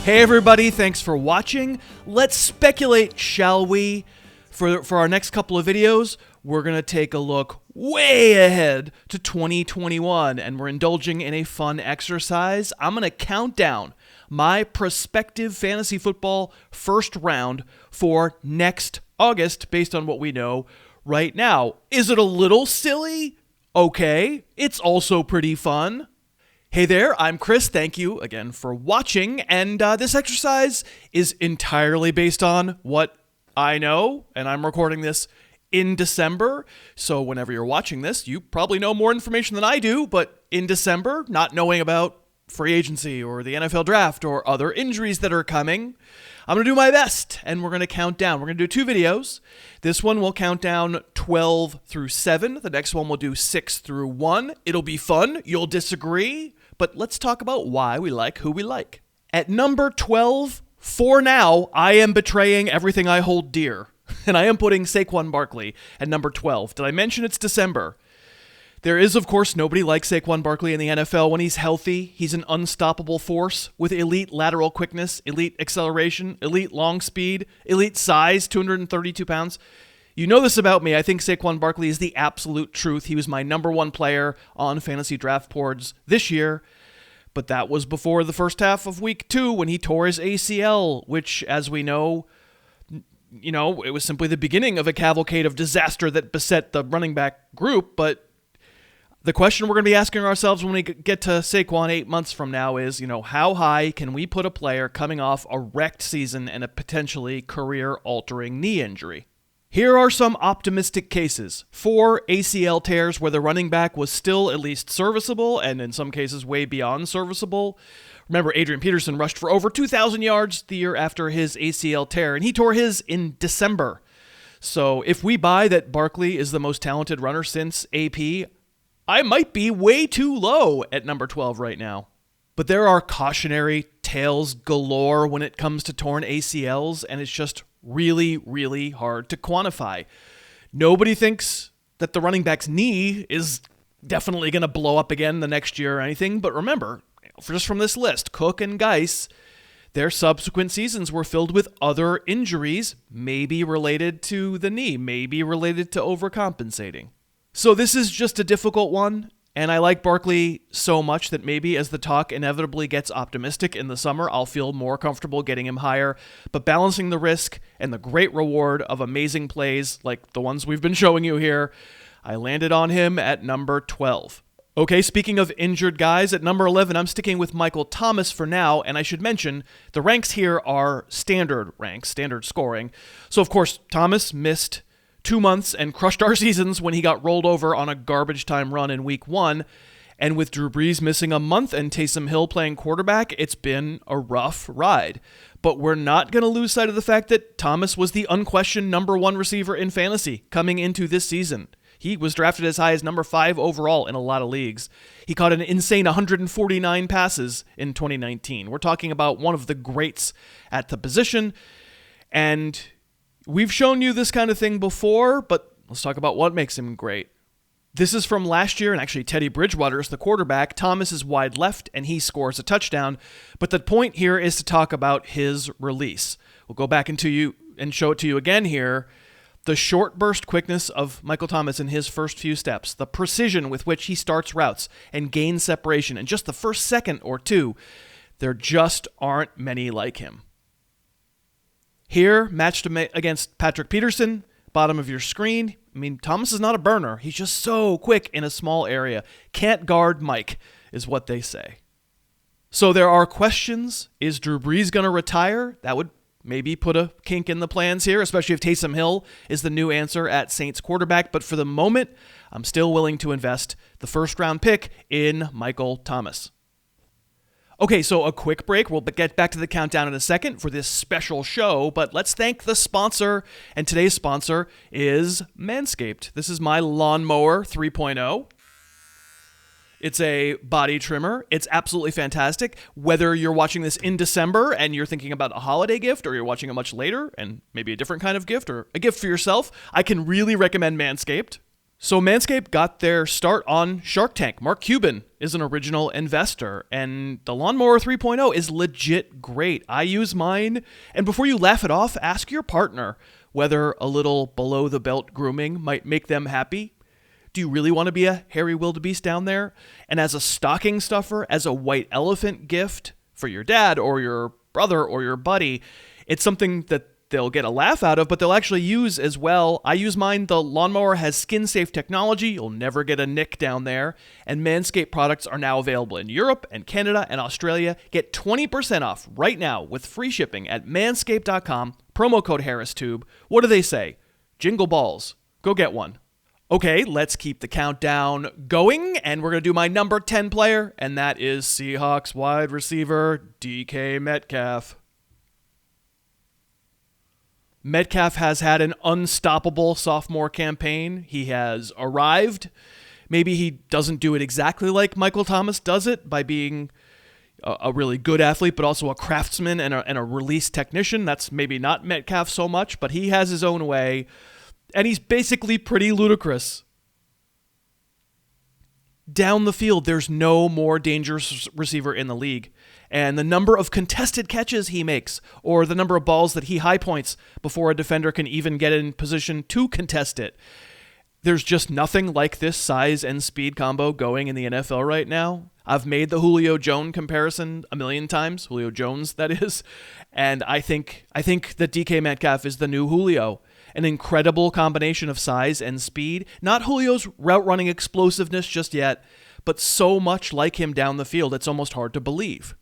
Hey everybody, thanks for watching. Let's speculate, shall we? For our next couple of videos, we're going to take a look way ahead to 2021, and we're indulging in a fun exercise. I'm going to count down my prospective fantasy football first round for next August based on what we know right now. Is it a little silly? Okay. It's also pretty fun. Hey there, I'm Chris. Thank you again for watching, and this exercise is entirely based on what I know, and I'm recording this in December, so whenever you're watching this, you probably know more information than I do, but in December, not knowing about free agency or the NFL draft or other injuries that are coming, I'm going to do my best, and we're going to count down. We're going to do two videos. This one will count down 12 through 7. The next one will do 6 through 1. It'll be fun. You'll disagree, but let's talk about why we like who we like. At number 12, for now, I am betraying everything I hold dear, and I am putting Saquon Barkley at number 12. Did I mention it's December? There is, of course, nobody like Saquon Barkley in the NFL when he's healthy. He's an unstoppable force with elite lateral quickness, elite acceleration, elite long speed, elite size, 232 pounds. You know this about me. I think Saquon Barkley is the absolute truth. He was my number one player on fantasy draft boards this year, but that was before the first half of week 2 when he tore his ACL, which, as we know, it was simply the beginning of a cavalcade of disaster that beset the running back group, but the question we're going to be asking ourselves when we get to Saquon 8 months from now is, how high can we put a player coming off a wrecked season and a potentially career-altering knee injury? Here are some optimistic cases. 4 ACL tears where the running back was still at least serviceable, and in some cases way beyond serviceable. Remember, Adrian Peterson rushed for over 2,000 yards the year after his ACL tear, and he tore his in December. So if we buy that Barkley is the most talented runner since AP, I might be way too low at number 12 right now. But there are cautionary tales galore when it comes to torn ACLs, and it's just really, really hard to quantify. Nobody thinks that the running back's knee is definitely going to blow up again the next year or anything, but remember, just from this list, Cook and Geis, their subsequent seasons were filled with other injuries, maybe related to the knee, maybe related to overcompensating. So this is just a difficult one, and I like Barkley so much that maybe as the talk inevitably gets optimistic in the summer, I'll feel more comfortable getting him higher. But balancing the risk and the great reward of amazing plays like the ones we've been showing you here, I landed on him at number 12. Okay, speaking of injured guys, at number 11, I'm sticking with Michael Thomas for now, and I should mention the ranks here are standard ranks, standard scoring. So of course, Thomas missed 2 months and crushed our seasons when he got rolled over on a garbage time run in week 1. And with Drew Brees missing a month and Taysom Hill playing quarterback, it's been a rough ride. But we're not going to lose sight of the fact that Thomas was the unquestioned number 1 receiver in fantasy coming into this season. He was drafted as high as number 5 overall in a lot of leagues. He caught an insane 149 passes in 2019. We're talking about one of the greats at the position, and we've shown you this kind of thing before, but let's talk about what makes him great. This is from last year, and actually Teddy Bridgewater is the quarterback. Thomas is wide left, and he scores a touchdown. But the point here is to talk about his release. We'll go back into you and show it to you again here. The short burst quickness of Michael Thomas in his first few steps, the precision with which he starts routes and gains separation in just the first second or two, there just aren't many like him. Here, matched against Patrick Peterson, bottom of your screen. I mean, Thomas is not a burner. He's just so quick in a small area. Can't guard Mike, is what they say. So there are questions. Is Drew Brees going to retire? That would maybe put a kink in the plans here, especially if Taysom Hill is the new answer at Saints quarterback. But for the moment, I'm still willing to invest the first-round pick in Michael Thomas. Okay, so a quick break. We'll get back to the countdown in a second for this special show, but let's thank the sponsor, and today's sponsor is Manscaped. This is my lawnmower 3.0. It's a body trimmer. It's absolutely fantastic. Whether you're watching this in December and you're thinking about a holiday gift, or you're watching it much later and maybe a different kind of gift or a gift for yourself, I can really recommend Manscaped. So Manscaped got their start on Shark Tank. Mark Cuban is an original investor, and the Lawnmower 3.0 is legit great. I use mine, and before you laugh it off, ask your partner whether a little below-the-belt grooming might make them happy. Do you really want to be a hairy wildebeest down there? And as a stocking stuffer, as a white elephant gift for your dad or your brother or your buddy, it's something that they'll get a laugh out of, but they'll actually use as well. I use mine. The lawnmower has skin-safe technology. You'll never get a nick down there. And Manscaped products are now available in Europe and Canada and Australia. Get 20% off right now with free shipping at manscaped.com. Promo code HarrisTube. What do they say? Jingle balls. Go get one. Okay, let's keep the countdown going, and we're going to do my number 10 player, and that is Seahawks wide receiver DK Metcalf. Metcalf has had an unstoppable sophomore campaign. He has arrived. Maybe he doesn't do it exactly like Michael Thomas does it by being a really good athlete, but also a craftsman and a release technician. That's maybe not Metcalf so much, but he has his own way, and he's basically pretty ludicrous. Down the field, there's no more dangerous receiver in the league. And the number of contested catches he makes, or the number of balls that he high points before a defender can even get in position to contest it. There's just nothing like this size and speed combo going in the NFL right now. I've made the Julio Jones comparison a million times, Julio Jones, that is. And I think that DK Metcalf is the new Julio. An incredible combination of size and speed. Not Julio's route running explosiveness just yet, but so much like him down the field, it's almost hard to believe.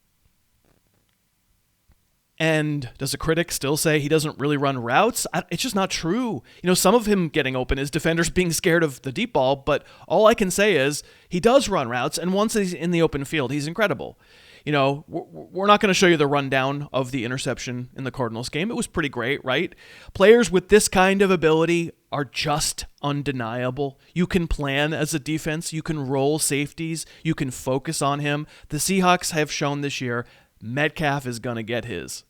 And does a critic still say he doesn't really run routes? It's just not true. Some of him getting open is defenders being scared of the deep ball, but all I can say is he does run routes, and once he's in the open field, he's incredible. We're not going to show you the rundown of the interception in the Cardinals game. It was pretty great, right? Players with this kind of ability are just undeniable. You can plan as a defense. You can roll safeties. You can focus on him. The Seahawks have shown this year Metcalf is going to get his.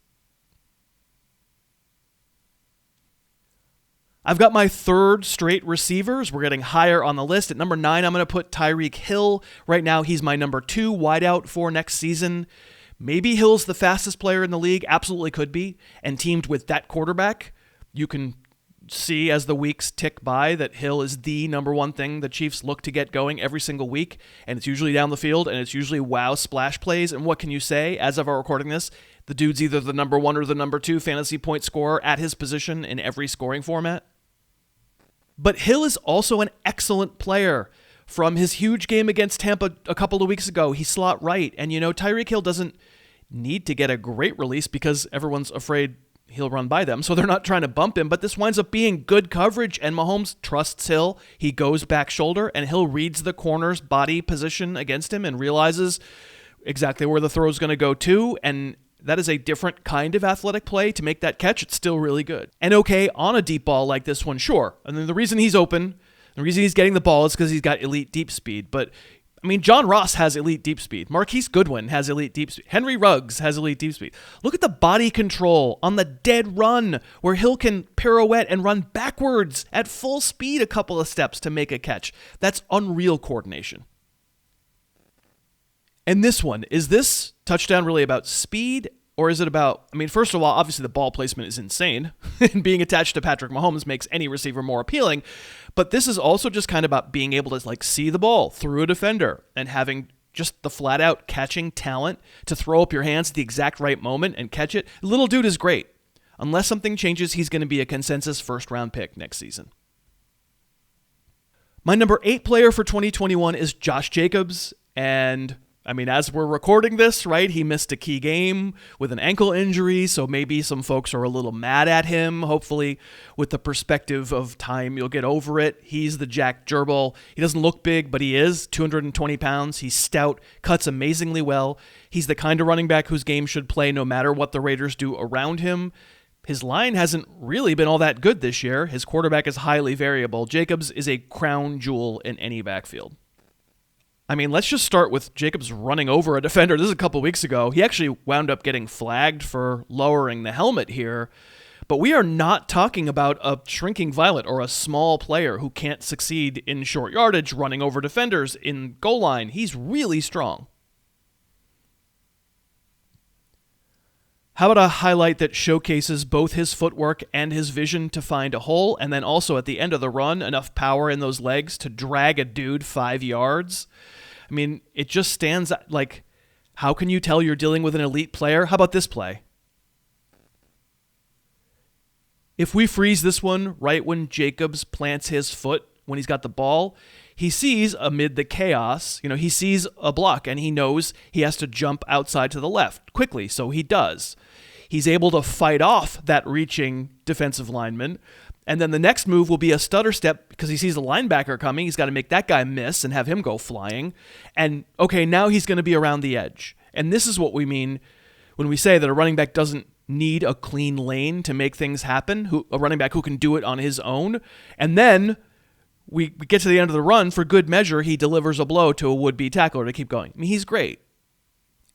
I've got my third straight receivers. We're getting higher on the list. At number 9, I'm going to put Tyreek Hill. Right now, he's my number 2 wideout for next season. Maybe Hill's the fastest player in the league. Absolutely could be. And teamed with that quarterback, you can see as the weeks tick by that Hill is the number one thing the Chiefs look to get going every single week. And it's usually down the field, and it's usually wow splash plays. And what can you say as of our recording this? The dude's either the number 1 or the number 2 fantasy point scorer at his position in every scoring format. But Hill is also an excellent player. From his huge game against Tampa a couple of weeks ago, he slot right. And Tyreek Hill doesn't need to get a great release because everyone's afraid he'll run by them, so they're not trying to bump him. But this winds up being good coverage, and Mahomes trusts Hill. He goes back shoulder, and Hill reads the corner's body position against him and realizes exactly where the throw is going to go to, and that is a different kind of athletic play. To make that catch, it's still really good. And okay, on a deep ball like this one, sure. And then the reason he's open, the reason he's getting the ball is because he's got elite deep speed. But, John Ross has elite deep speed. Marquise Goodwin has elite deep speed. Henry Ruggs has elite deep speed. Look at the body control on the dead run where Hill can pirouette and run backwards at full speed a couple of steps to make a catch. That's unreal coordination. And this one, is this touchdown really about speed, or is it about, first of all, obviously the ball placement is insane, and being attached to Patrick Mahomes makes any receiver more appealing, but this is also just kind of about being able to see the ball through a defender and having just the flat-out catching talent to throw up your hands at the exact right moment and catch it. Little dude is great. Unless something changes, he's going to be a consensus first-round pick next season. My number 8 player for 2021 is Josh Jacobs, and as we're recording this, right, he missed a key game with an ankle injury, so maybe some folks are a little mad at him. Hopefully, with the perspective of time, you'll get over it. He's the Jack Gerbil. He doesn't look big, but he is 220 pounds. He's stout, cuts amazingly well. He's the kind of running back whose game should play no matter what the Raiders do around him. His line hasn't really been all that good this year. His quarterback is highly variable. Jacobs is a crown jewel in any backfield. Let's just start with Jacobs running over a defender. This is a couple weeks ago. He actually wound up getting flagged for lowering the helmet here. But we are not talking about a shrinking violet or a small player who can't succeed in short yardage, running over defenders in goal line. He's really strong. How about a highlight that showcases both his footwork and his vision to find a hole, and then also at the end of the run, enough power in those legs to drag a dude 5 yards? I mean, it just stands like, how can you tell you're dealing with an elite player? How about this play? If we freeze this one right when Jacobs plants his foot, when he's got the ball, he sees amid the chaos, he sees a block and he knows he has to jump outside to the left quickly, so he does. He's able to fight off that reaching defensive lineman, and then the next move will be a stutter step because he sees a linebacker coming. He's got to make that guy miss and have him go flying. And okay, now he's going to be around the edge. And this is what we mean when we say that a running back doesn't need a clean lane to make things happen, a running back who can do it on his own. And then we get to the end of the run, for good measure, he delivers a blow to a would-be tackler to keep going. I mean, he's great.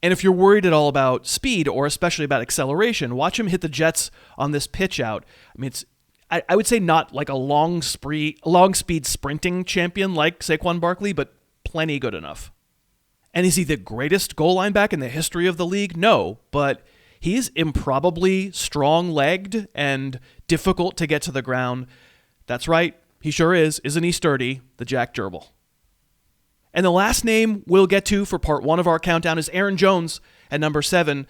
And if you're worried at all about speed, or especially about acceleration, watch him hit the jets on this pitch out. I mean, I would say not like a long speed sprinting champion like Saquon Barkley, but plenty good enough. And is he the greatest goal line back in the history of the league? No, but he's improbably strong-legged and difficult to get to the ground. That's right, he sure is. Isn't he sturdy? The Jack Gerbil. And the last name we'll get to for part 1 of our countdown is Aaron Jones at number 7.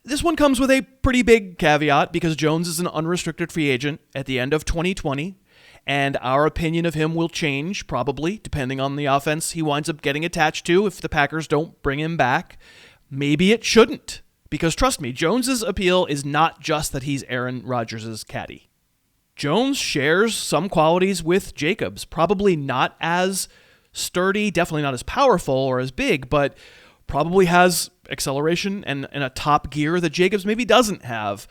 This one comes with a pretty big caveat because Jones is an unrestricted free agent at the end of 2020, and our opinion of him will change probably depending on the offense he winds up getting attached to if the Packers don't bring him back. Maybe it shouldn't, because trust me, Jones's appeal is not just that he's Aaron Rodgers' caddy. Jones shares some qualities with Jacobs, probably not as sturdy, definitely not as powerful or as big, but probably has acceleration and a top gear that Jacobs maybe doesn't have.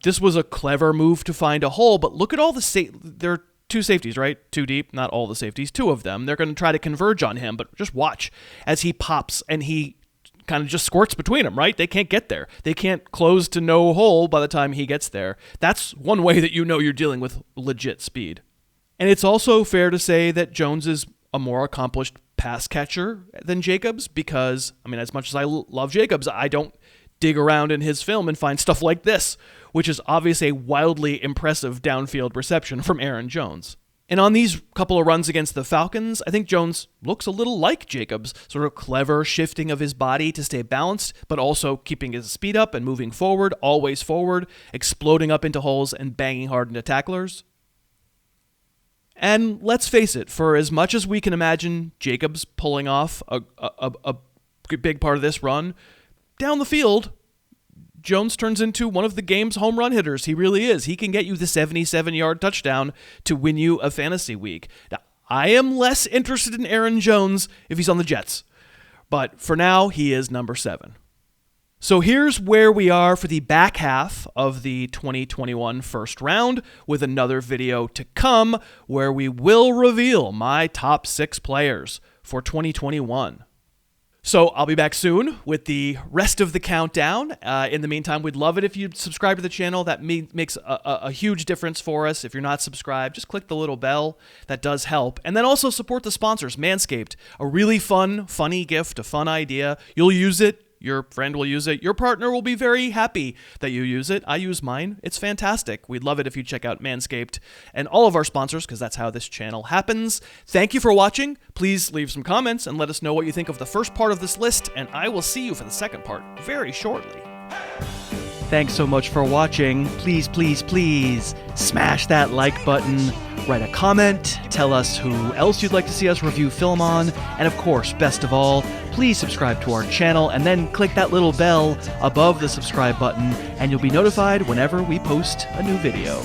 This was a clever move to find a hole, but look at all there are 2 safeties, right? 2 deep, not all the safeties, 2 of them. They're going to try to converge on him, but just watch as he pops and he kind of just squirts between them, right? They can't get there. They can't close to no hole by the time he gets there. That's one way that you know you're dealing with legit speed. And it's also fair to say that Jones is a more accomplished pass catcher than Jacobs because, I mean, as much as I love Jacobs, I don't dig around in his film and find stuff like this, which is obviously a wildly impressive downfield reception from Aaron Jones. And on these couple of runs against the Falcons, I think Jones looks a little like Jacobs, sort of clever shifting of his body to stay balanced, but also keeping his speed up and moving forward, always forward, exploding up into holes and banging hard into tacklers. And let's face it, for as much as we can imagine Jacobs pulling off a big part of this run, down the field, Jones turns into one of the game's home run hitters. He really is. He can get you the 77-yard touchdown to win you a fantasy week. Now, I am less interested in Aaron Jones if he's on the Jets, but for now, he is number 7. So here's where we are for the back half of the 2021 first round, with another video to come where we will reveal my top 6 players for 2021. So I'll be back soon with the rest of the countdown. In the meantime, we'd love it if you'd subscribe to the channel. That makes a huge difference for us. If you're not subscribed, just click the little bell. That does help. And then also support the sponsors, Manscaped. A really funny gift, a fun idea. You'll use it. Your friend will use it. Your partner will be very happy that you use it. I use mine. It's fantastic. We'd love it if you check out Manscaped and all of our sponsors, because that's how this channel happens. Thank you for watching. Please leave some comments and let us know what you think of the first part of this list, and I will see you for the second part very shortly. Thanks so much for watching. Please, please, please smash that like button, write a comment, tell us who else you'd like to see us review film on, and of course, best of all, please subscribe to our channel and then click that little bell above the subscribe button and you'll be notified whenever we post a new video.